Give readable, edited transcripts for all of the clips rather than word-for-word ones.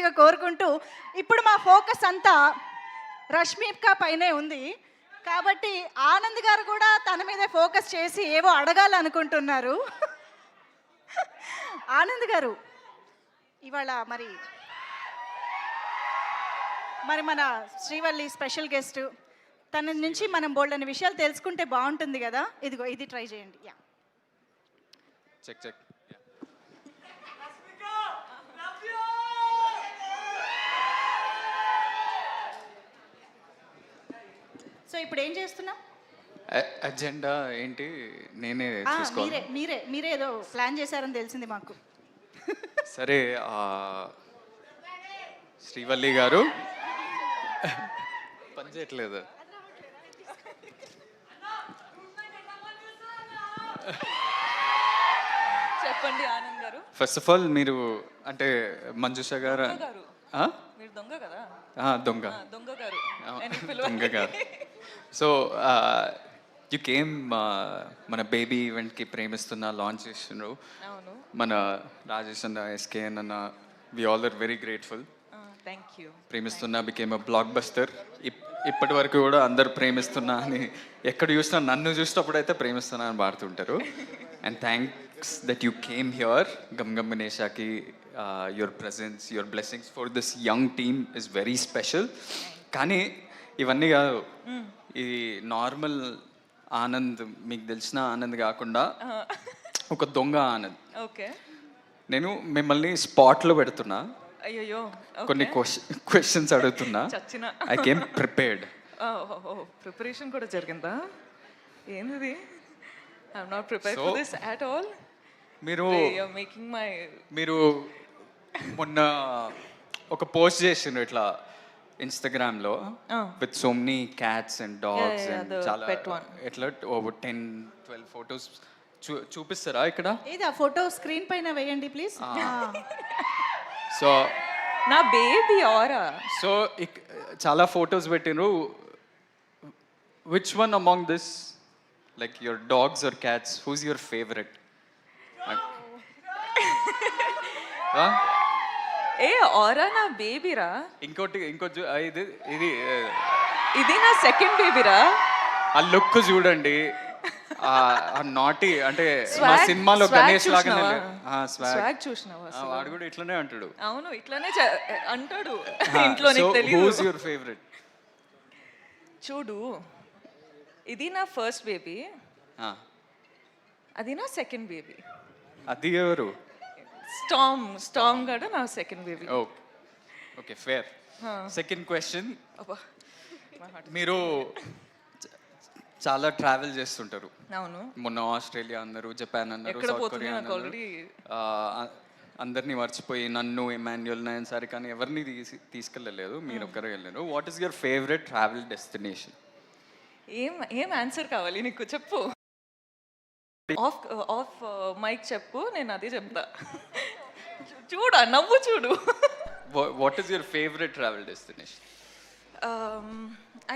మనస్ఫూర్తిగా కోరుకుంటూ, ఇప్పుడు మా ఫోకస్ అంతా రష్మిక పైనే ఉంది. కాబట్టి ఆనంద్ గారు కూడా తన మీదే ఫోకస్ చేసి ఏవో అడగాలనుకుంటున్నారు. ఆనంద్ గారు, ఇవాళ మరి మన శ్రీవల్లి స్పెషల్ గెస్ట్, తన నుంచి మనం బోల్డని విషయాలు తెలుసుకుంటే బాగుంటుంది కదా. ఇదిగో ఇది ట్రై చేయండి. Yeah, check check. సో ఇప్పుడు ఏం చేస్తున్నాం? అజెండా ఏంటి నేనే చూసుకోవాలి. మీరే ఏదో ప్లాన్ చేశారని తెలిసింది మాకు. సరే, శ్రీవల్లి గారు పని చేయట్లేదు. చెప్పండి ఆనంద్ గారు. ఫస్ట్ ఆఫ్ ఆల్ మీరు అంటే మంజుష గారు మీరు దొంగ కదా. దొంగ గారు దొంగ గారు. సో యు కేమ్ మన బేబీ ఈవెంట్కి ప్రేమిస్తున్న లాంచ్ చేస్తున్నారు. మన రాజేష్ అన్న, ఎస్కేఎన్ అన్న, we all are very grateful. Thank you. Premistunna became a blockbuster. ఇప్పటి వరకు కూడా అందరు ప్రేమిస్తున్నా అని ఎక్కడ చూసినా, నన్ను చూసినప్పుడు అయితే ప్రేమిస్తున్నా అని పాడుతుంటారు. And thanks that you came here. గమ్ గమ్ గణేషాకి your presence, your blessings for this young team is very special. కానీ ఇవన్నీ కాదు, ఇది నార్మల్ ఆనంద్, మీకు తెలిసిన ఆనంద్ కాకుండా ఒక దొంగ ఆనంద్. ఓకే, నేను మిమ్మల్ని స్పాట్లో పెడుతున్నా. అయ్యో, కొన్ని క్వశ్చన్స్ అడుగుతున్నా. I came prepared. ప్రిపరేషన్ కూడా జరిగిందా? ఏంది? I'm not prepared for this at all. మీరు మొన్న ఒక పోస్ట్ చేసిండ్రు ఇట్లా ఇన్స్టాగ్రామ్లో with so many cats and dogs and చాలా ఎట్లా ఓవర్ 10-12 ఫొటోస్ చూపిస్తారా ఇక్కడ? ఏది ఆ ఫోటో స్క్రీన్ పైన వేయండి ప్లీజ్. సో నా బేబీ ఆరా. సో చాలా ఫొటోస్ పెట్టినరు. Which one among this, like your dogs or cats, who's your favourite? ఏ ఆరా నా బేబీరా. ఇంకోటి ఇది ఇది ఇది నా సెకండ్ బేబీరా. ఆ లుక్ చూడండి, నాటి అంటే మా సినిమాలో గణేష్ లాగానే. స్వాగ్ చూసినావా? వాడు కూడా ఇట్లానే అంటాడు. అవును, ఇట్లానే అంటాడు ఇంట్లో. నీకు తెలియదు. Who's your favourite? చూడు, ఇది నా ఫస్ట్ బేబీ, అది నా సెకండ్ బేబీ. అది ఎవరు? స్టామ్ గడ నా second baby. Okay, fair. Second question, మీరు చాలా ట్రావెల్ చేస్తుంటారు. అవును. మొన్న ఆస్ట్రేలియా అన్నారు, జపాన్ అన్నారు, సౌత్ కొరియా అన్నారు. అందరినీ మర్చిపోయి నన్ను, ఎమాన్యుయల్, నయన్ సారి కానీ ఎవరిని తీసుకెళ్ళలేదు, మీరు ఒక్కరే వెళ్ళారు. What is your favourite travel destination? ఏం ఆన్సర్ కావాలి నీకు? చెప్పు. ఆఫ్ మైక్ చెప్పు, నేను అదే చెప్తా. చూడు, నవ్వు చూడు. What is your favourite travel destination?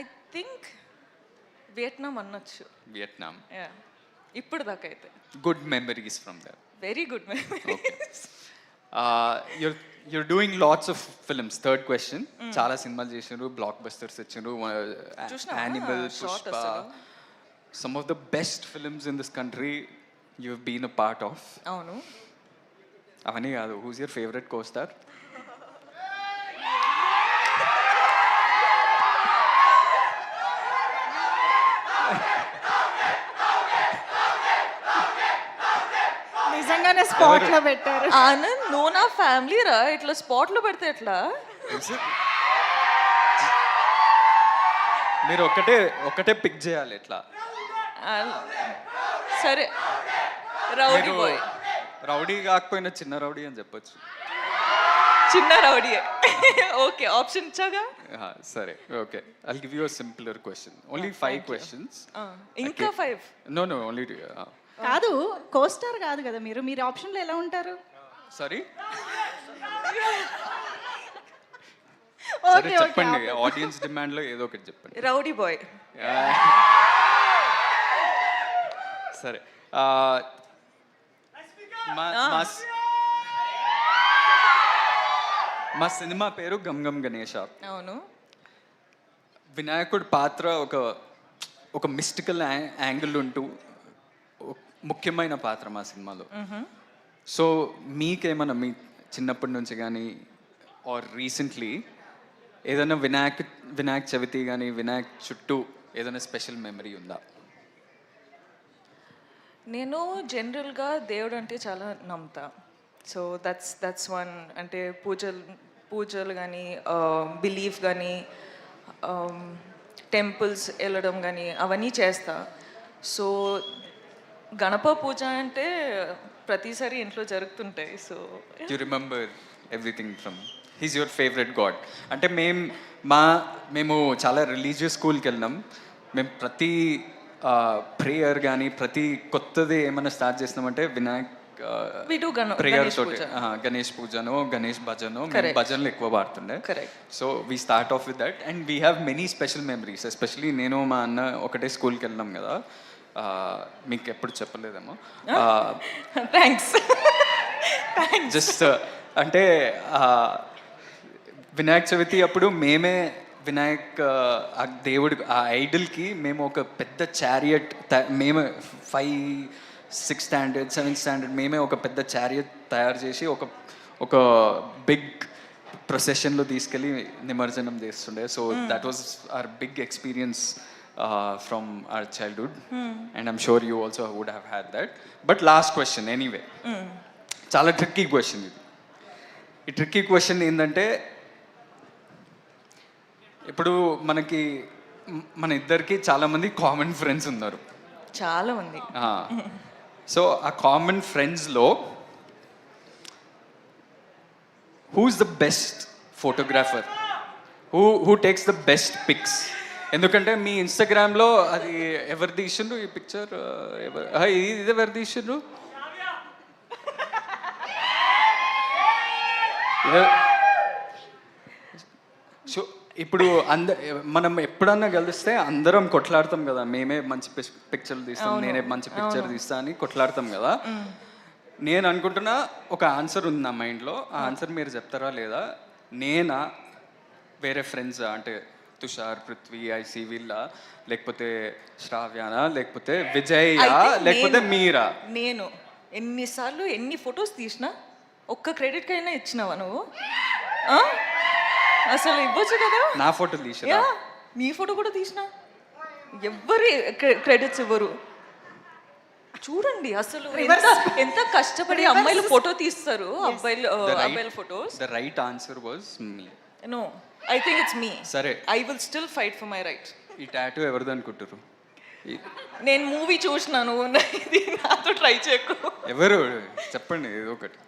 I think Vietnam అనొచ్చు. వియట్నాం. ఇప్పుడు దాకా అయితే good memories from there. Very good memories. you're doing lots of films. Third question, చాలా సినిమాలు చేసినారు, బ్లాక్ బస్టర్స్ ఇచ్చారు. Animal, Pushpa, some of the best films in this country you have been a part of. అవును. అవన్నీ కాదు, who's your favorite co-star? నిజంగానే spot లో పెట్టారు. ఆనంద్, నువ్వు నా ఫ్యామిలీ రా, ఇట్లా స్పాట్ లో పెడితే ఎట్లా? మీరు ఒకటే పిక్ చేయాలి ఎట్లా. సరే, రౌడీ బాయ్. రౌడీ కాకపోయినా చిన్న రౌడీ అని చెప్పొచ్చు. చిన్న రౌడీ. ఓకే, ఆప్షన్ ఇచ్చాగా. సరే, okay. I'll give you a simpler question. Only 5 questions. ఇంకా 5? No, only కాదు, కోస్టార్ కాదు కదా మీరు ఆప్షన్లో ఎలా ఉంటారు? సారీ, ఓకే, చెప్పండి. ఆడియన్స్ డిమాండ్ లో ఏదో ఒకటి చెప్పండి. Rowdy boy. సరే, మా సినిమా పేరు గమ్ గమ్ గణేష. అవును. వినాయకుడి పాత్ర ఒక మిస్టికల్ యాంగిల్ ఉంటూ ముఖ్యమైన పాత్ర మా సినిమాలో. సో మీకేమన్నా మీ చిన్నప్పటి నుంచి కానీ ఆర్ రీసెంట్లీ ఏదైనా వినాయక చవితి కానీ వినాయక్ చుట్టూ ఏదైనా స్పెషల్ మెమరీ ఉందా? నేను జనరల్గా దేవుడు అంటే చాలా నమ్ముతా. So that's one. అంటే పూజలు కానీ బిలీఫ్ కానీ టెంపుల్స్ వెళ్ళడం కానీ అవన్నీ చేస్తా. సో గణప పూజ అంటే ప్రతిసారి ఇంట్లో జరుగుతుంటాయి. So you remember everything from he's your favourite God. అంటే మేము చాలా రిలీజియస్ స్కూల్కి వెళ్ళినాం. మేము ప్రతి ప్రేయర్ కానీ ప్రతి కొత్తది ఏమైనా స్టార్ట్ చేసినామంటే వినాయక్ ప్రేయర్ తోటి గణేష్ పూజను గణేష్ భజను భజనలు ఎక్కువ పాడుతుండే. So we start off with that and we have many special memories. Especially నేను మా అన్న ఒకటే స్కూల్కి వెళ్ళినాం కదా, మీకు ఎప్పుడు చెప్పలేదేమో. థ్యాంక్స్. జస్ట్ అంటే వినాయక చవితి అప్పుడు మేమే వినాయక్ ఆ దేవుడి ఆ ఐడల్కి మేము ఒక పెద్ద చారియట్ మేమే 5, 6 స్టాండర్డ్ 7th స్టాండర్డ్ మేమే ఒక పెద్ద చారియట్ తయారు చేసి ఒక బిగ్ ప్రొసెషన్లో తీసుకెళ్ళి నిమజ్జనం చేస్తుండే. So that was our big experience from our childhood and I'm sure you also would have had that. But last question anyway, చాలా ట్రిక్కీ క్వశ్చన్ ఇది. ఈ ట్రిక్కీ క్వశ్చన్ ఏంటంటే ఇప్పుడు మన ఇద్దరికి చాలామంది కామన్ ఫ్రెండ్స్ ఉన్నారు. చాలా మంది. సో ఆ కామన్ ఫ్రెండ్స్లో who's the best photographer, who takes the best pics? ఎందుకంటే మీ ఇన్స్టాగ్రామ్లో అది ఎవరు తీసిండ్రు ఈ పిక్చర్, ఇది ఎవరు తీసిండ్రు? సో ఇప్పుడు మనం ఎప్పుడన్నా కలిస్తే అందరం కొట్లాడతాం కదా, మేమే మంచి పిక్చర్లు తీస్తాం, నేనే మంచి పిక్చర్ తీస్తా అని కొట్లాడతాం కదా. నేను అనుకుంటున్నా ఒక ఆన్సర్ ఉంది నా మైండ్లో, ఆ ఆన్సర్ మీరు చెప్తారా లేదా? నేనా, వేరే ఫ్రెండ్స్ అంటే తుషార్, పృథ్వీ, ఐసి వీళ్ళ, లేకపోతే శ్రావ్యానా, లేకపోతే విజయ్, లేకపోతే మీరా? నేను ఎన్నిసార్లు ఎన్ని ఫొటోస్ తీసినా ఒక్క క్రెడిట్ కైనా ఇచ్చినావా నువ్వు? అసలు ఇవ్వచ్చు కదా. నా ఫోటో తీసినా, నీ ఫోటో కూడా తీసినా, ఎవ్వరి క్రెడిట్స్ ఇవ్వరు. చూడండి అసలు ఎంత కష్టపడి అమ్మాయిలు ఫోటో తీస్తారు, అబ్బాయిల photos. The right answer was me. No, I think it's me. సరే, I will still fight for my right. ఈ టాటూ ఎవరిది అనుకుంటారు? నేను మూవీ చూసినాను, ఇది నాతో ట్రై చేయకు. ఎవరు చెప్పండి ఏదో ఒకటి.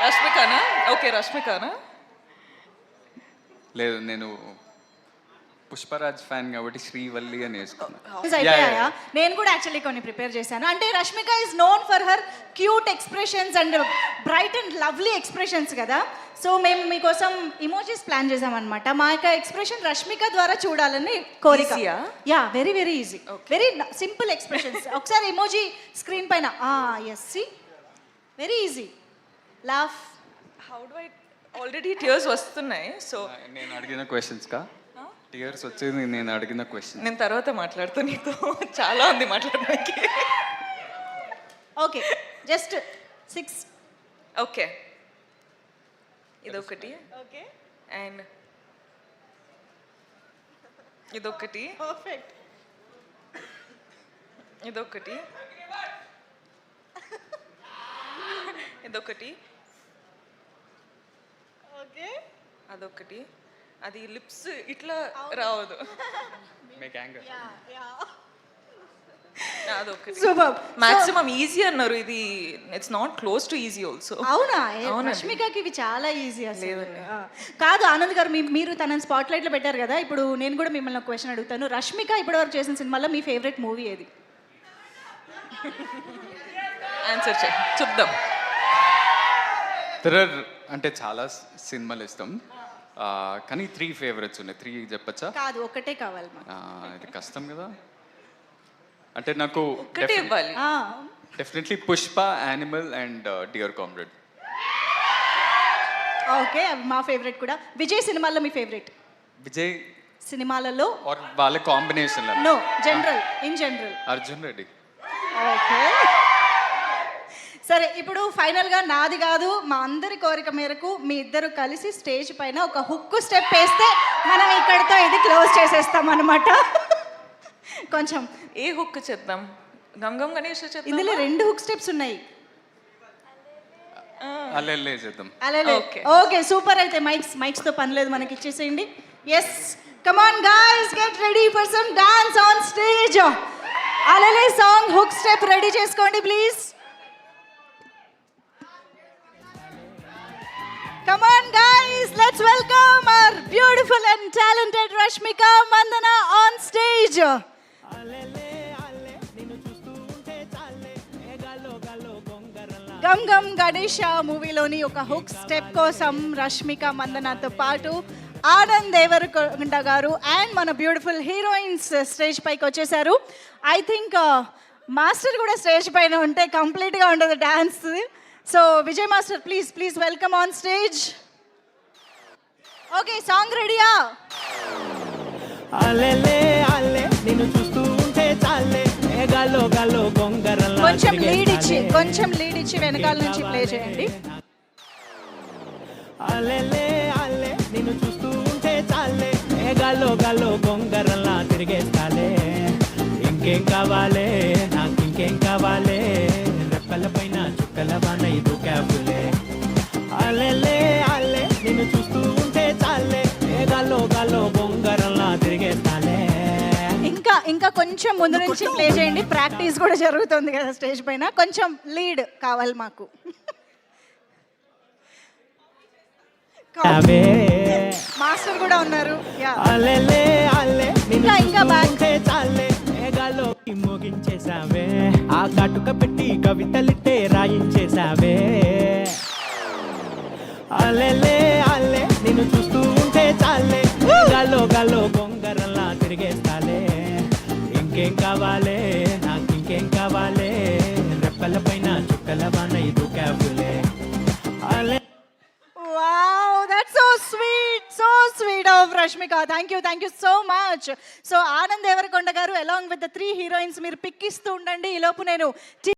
రష్మికానా? ఓకే, రష్మికానా? లేదు, నేను పుష్పరాజ్ ఫ్యాన్ కాబట్టి శ్రీవల్లి అని వేసుకున్నాను. నేను కూడా యాక్చువల్లీ కొన్ని ప్రిపేర్ చేశాను. అంటే Rashmika is known for her cute expressions and bright and lovely expressions కదా. సో మేము మీకోసం ఇమోజీస్ ప్లాన్ చేసామన్నమాట. మా యొక్క ఎక్స్ప్రెషన్ రష్మిక ద్వారా చూడాలని కోరిక. Yeah, very very easy, very simple expressions. ఒకసారి ఇమోజీ స్క్రీన్ పైన. Yes, see, very easy. Laugh. How do I? Already tears వస్తున్నాయి. సో నేను అడిగిన క్వశ్చన్స్ కా టియర్స్ వచ్చేది? నేను అడిగిన క్వశ్చన్ నేను తర్వాత మాట్లాడుతా, నీతో చాలా ఉంది మాట్లాడడానికి. Okay, just 6. ఓకే, ఇదొకటి. ఓకే, అండ్ ఇదొకటి. పర్ఫెక్ట్. ఇదొకటి, ఇదొకటి. ఓకే, అదొకటి. అది లిప్స్ ఇట్లా రావదు. అదొకటి. మాక్సిమం ఈజీ అన్నారు, ఇది it's not close to easy also. అవునా? రష్మికకి ఇవి చాలా ఈజీ అసలు. కాదు ఆనంద్ గారు, మీరు తనని స్పాట్ లైట్ లో పెట్టారు కదా, ఇప్పుడు నేను కూడా మిమ్మల్ని ఒక క్వశ్చన్ అడుగుతాను. రష్మిక ఇప్పటివరకు చేసిన సినిమాలో మీ ఫేవరెట్ మూవీ ఏది? ఆన్సర్ చేయి, చూద్దాం. అంటే చాలా సినిమాలు ఇష్టం, కానీ 3 ఫేవరెట్స్ ఉన్నాయి. 3 చెప్పచ్చా? కాదు, ఒకటే కావాలి. ఇది కష్టం కదా. అంటే నాకు ఒకటే ఇవ్వాలి. Definitely Pushpa, animal and dear comrade. Okay మా ఫేవరెట్ కూడా. విజయ్ సినిమాల్లో మీ ఫేవరెట్ విజయ్ సినిమాలలో? ఆర్ వాళ్ళ combination no, general, in general. Arjun Reddy. Okay సరే, ఇప్పుడు ఫైనల్గా నాది కాదు మా అందరి కోరిక మేరకు మీ ఇద్దరు కలిసి స్టేజ్ పైన ఒక హుక్ స్టెప్ వేస్తే మనం ఇక్కడితో ఇది క్లోజ్ చేసేస్తాం అనమాట. కొంచెం ఏ హుక్ చేద్దాం? గంగం గణేష్ చేద్దాం. ఇందులో 2 హుక్ స్టెప్స్ ఉన్నాయి. అల్లెల్లే చేద్దాం. అలాగే Okay. Okay super. అయితే మైక్స్తో పని లేదు, మనకి ఇచ్చేసేయండి. Yes come on guys, get ready for some dance on stage. అలలే సాంగ్ హుక్ స్టెప్ రెడీ చేసుకోండి please. Come on guys, let's welcome our beautiful and talented Rashmika Mandana on stage. Gam Gam Ganesha మూవీలోని ఒక hook step కోసం రష్మిక మందనతో పాటు ఆనంద్ దేవరకొండ గారు and మన beautiful heroines stage పైకి వచ్చేసారు. ఐ థింక్ మాస్టర్ కూడా స్టేజ్ పైన ఉంటే కంప్లీట్గా ఉండదు dance. So Vijay master please welcome on stage. Okay song రెడీయా? అలెలే అల్లె నిన్ను చూస్తూ ఉంటే చాలే గాల్లో గాల్లో గొంగరలా కొంచెం లీడ్ ఇచ్చి వెనకాల నుంచి ప్లే చేయండి. అలెలే అల్లె నిన్ను చూస్తూ ఉంటే చాలే గాల్లో గాల్లో గొంగరలా తిరిగేస్తాలే. ఇంకేం కావాలే నాకు, ఇంకేం కావాలే, రెప్పల పైన చుక్కల వాన ఇది క్యాబులే. అలెలే అల్లె నిన్ను చూస్తూ ఉంటే చాలే గాల్లో గాల్లో గొంగరలా తిరిగేస్తాలే. ఇంకా కొంచెం ముందు నుంచి ప్లే చేయండి, ప్రాక్టీస్ కూడా జరుగుతుంది కదా స్టేజ్ పైన. కొంచెం లీడ్ కావాలి మాకు. మాస్టర్ కూడా ఉన్నారు. అలెలే అల్లె ఇంకా back. చాలే మేఘాల్లో మోగించేసావే, ఆ కాటుక పెట్టి కవితలిట్టే రాయించేసావే. అలెలే అల్లె నిన్ను చూస్తూ ఉంటే చాలే గాల్లో గాల్లో గొంగరలా తిరిగేస్తాలే. ఇంకేం కావాలే నాకు, ఇంకేం కావాలే, రెప్పల పైన చుక్కల వాన ఇది క్యాబులే. అలె Wow, that's so sweet of Rashmika. Thank you so much. So Anand Devarakonda garu along with the 3 heroines మీరు పిక్ ఇస్తూ ఉండండి. ఈ లోపు నేను